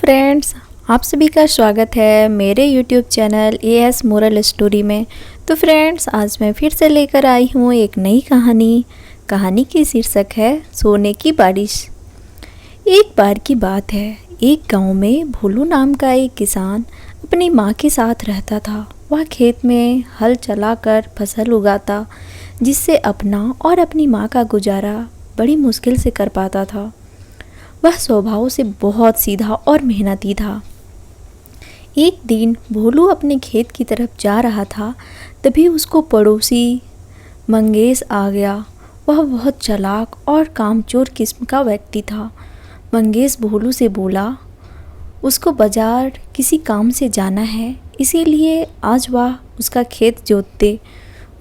Friends, आप सभी का स्वागत है मेरे YouTube channel as moral story में। तो फ्रेंड्स, आज मैं फिर से लेकर आई हूँ एक नई कहानी की शीर्षक है सोने की बारिश। एक बार की बात है, एक गांव में भोलू नाम का एक किसान अपनी माँ के साथ रहता था। वह खेत में हल चलाकर फसल उगाता, जिससे अपना और अपनी माँ का गुजारा बड़ी मुश्किल से कर पाता था। वह स्वभाव से बहुत सीधा और मेहनती था। एक दिन भोलू अपने खेत की तरफ जा रहा था, तभी उसको पड़ोसी मंगेश आ गया। वह बहुत चालाक और कामचोर किस्म का व्यक्ति था। मंगेश भोलू से बोला, उसको बाजार किसी काम से जाना है, इसीलिए आज वह उसका खेत जोत दे।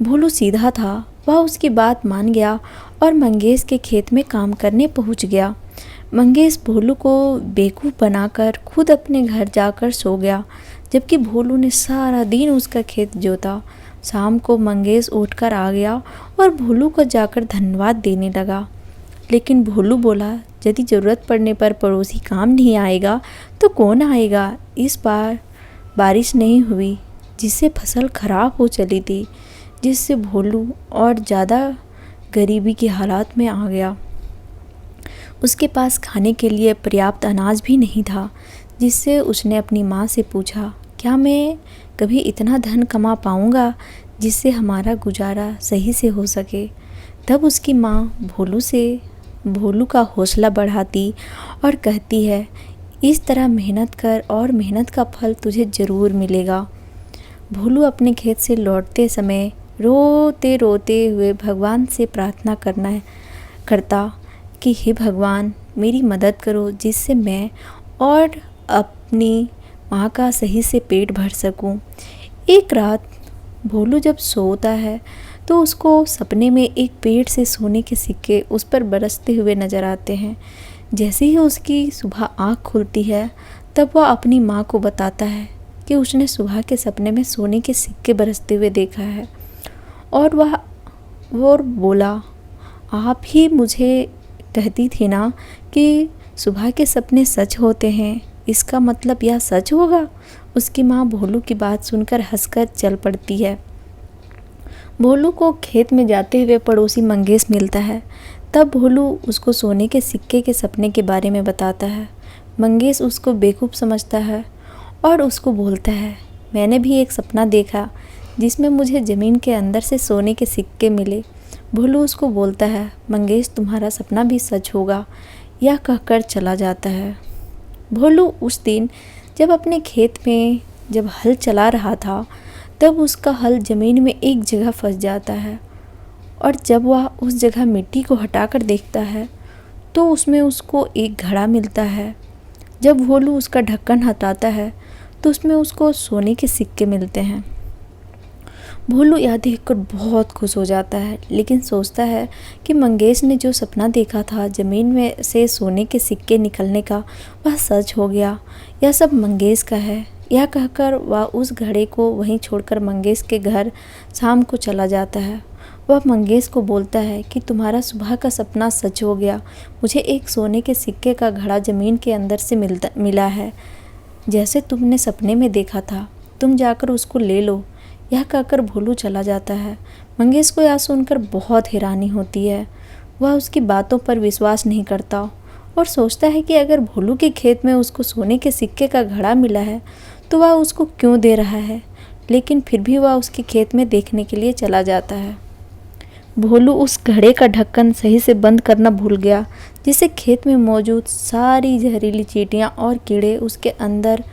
भोलू सीधा था, वह उसकी बात मान गया और मंगेश के खेत में काम करने पहुंच गया। मंगेश भोलू को बेवकूफ़ बनाकर खुद अपने घर जाकर सो गया, जबकि भोलू ने सारा दिन उसका खेत जोता। शाम को मंगेश उठकर आ गया और भोलू को जाकर धन्यवाद देने लगा। लेकिन भोलू बोला, यदि ज़रूरत पड़ने पर पड़ोसी काम नहीं आएगा तो कौन आएगा। इस बार बारिश नहीं हुई, जिससे फसल खराब हो चली थी, जिससे भोलू और ज़्यादा गरीबी के हालात में आ गया। उसके पास खाने के लिए पर्याप्त अनाज भी नहीं था, जिससे उसने अपनी माँ से पूछा, क्या मैं कभी इतना धन कमा पाऊँगा जिससे हमारा गुजारा सही से हो सके। तब उसकी माँ भोलू का हौसला बढ़ाती और कहती है, इस तरह मेहनत कर और मेहनत का फल तुझे ज़रूर मिलेगा। भोलू अपने खेत से लौटते समय रोते रोते हुए भगवान से प्रार्थना करता कि हे भगवान, मेरी मदद करो, जिससे मैं और अपनी माँ का सही से पेट भर सकूं। एक रात भोलू जब सोता है तो उसको सपने में एक पेड़ से सोने के सिक्के उस पर बरसते हुए नज़र आते हैं। जैसे ही उसकी सुबह आँख खुलती है, तब वह अपनी माँ को बताता है कि उसने सुबह के सपने में सोने के सिक्के बरसते हुए देखा है। और वह बोला, आप ही मुझे कहती थी ना कि सुबह के सपने सच होते हैं, इसका मतलब यह सच होगा। उसकी माँ भोलू की बात सुनकर हंसकर चल पड़ती है। भोलू को खेत में जाते हुए पड़ोसी मंगेश मिलता है। तब भोलू उसको सोने के सिक्के के सपने के बारे में बताता है। मंगेश उसको बेवकूफ़ समझता है और उसको बोलता है, मैंने भी एक सपना देखा जिसमें मुझे ज़मीन के अंदर से सोने के सिक्के मिले। भोलू उसको बोलता है, मंगेश तुम्हारा सपना भी सच होगा। यह कहकर चला जाता है। भोलू उस दिन जब अपने खेत में जब हल चला रहा था, तब उसका हल ज़मीन में एक जगह फंस जाता है। और जब वह उस जगह मिट्टी को हटाकर देखता है तो उसमें उसको एक घड़ा मिलता है। जब भोलू उसका ढक्कन हटाता है तो उसमें उसको सोने के सिक्के मिलते हैं। भोलू यह देखकर बहुत खुश हो जाता है, लेकिन सोचता है कि मंगेश ने जो सपना देखा था ज़मीन में से सोने के सिक्के निकलने का, वह सच हो गया। यह सब मंगेश का है। यह कहकर वह उस घड़े को वहीं छोड़कर मंगेश के घर शाम को चला जाता है। वह मंगेश को बोलता है कि तुम्हारा सुबह का सपना सच हो गया। मुझे एक सोने के सिक्के का घड़ा ज़मीन के अंदर से मिला है, जैसे तुमने सपने में देखा था। तुम जाकर उसको ले लो। यह कहकर भोलू चला जाता है। मंगेश को यह सुनकर बहुत हैरानी होती है। वह उसकी बातों पर विश्वास नहीं करता और सोचता है कि अगर भोलू के खेत में उसको सोने के सिक्के का घड़ा मिला है तो वह उसको क्यों दे रहा है। लेकिन फिर भी वह उसके खेत में देखने के लिए चला जाता है। भोलू उस घड़े का ढक्कन सही से बंद करना भूल गया, जिससे खेत में मौजूद सारी जहरीली चींटियाँ और कीड़े उसके अंदर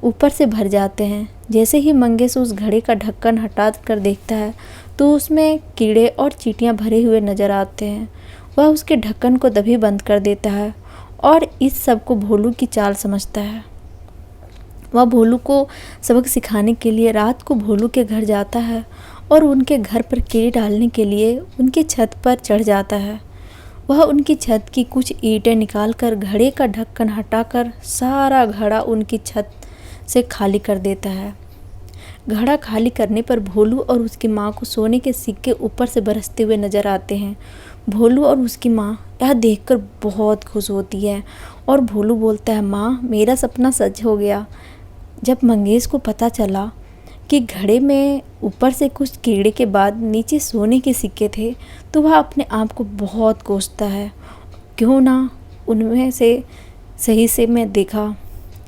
ऊपर से भर जाते हैं। जैसे ही मंगेश उस घड़े का ढक्कन हटा कर देखता है तो उसमें कीड़े और चींटियाँ भरे हुए नज़र आते हैं। वह उसके ढक्कन को तभी बंद कर देता है और इस सब को भोलू की चाल समझता है। वह भोलू को सबक सिखाने के लिए रात को भोलू के घर जाता है और उनके घर पर कीड़े डालने के लिए उनकी छत पर चढ़ जाता है। वह उनकी छत की कुछ ईंटें निकालकर घड़े का ढक्कन हटाकर सारा घड़ा उनकी छत से खाली कर देता है। घड़ा खाली करने पर भोलू और उसकी माँ को सोने के सिक्के ऊपर से बरसते हुए नजर आते हैं। भोलू और उसकी माँ यह देखकर बहुत खुश होती है और भोलू बोलता है, माँ मेरा सपना सच हो गया। जब मंगेश को पता चला कि घड़े में ऊपर से कुछ कीड़े के बाद नीचे सोने के सिक्के थे तो वह अपने आप को बहुत कोसता है, क्यों ना उनमें से सही से मैं देखा।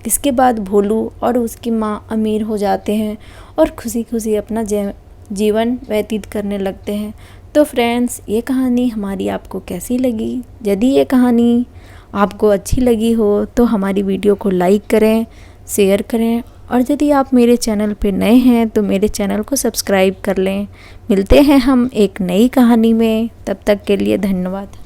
इसके बाद भोलू और उसकी माँ अमीर हो जाते हैं और खुशी खुशी अपना जीवन व्यतीत करने लगते हैं। तो फ्रेंड्स, ये कहानी हमारी आपको कैसी लगी? यदि ये कहानी आपको अच्छी लगी हो तो हमारी वीडियो को लाइक करें, शेयर करें और यदि आप मेरे चैनल पे नए हैं तो मेरे चैनल को सब्सक्राइब कर लें। मिलते हैं हम एक नई कहानी में, तब तक के लिए धन्यवाद।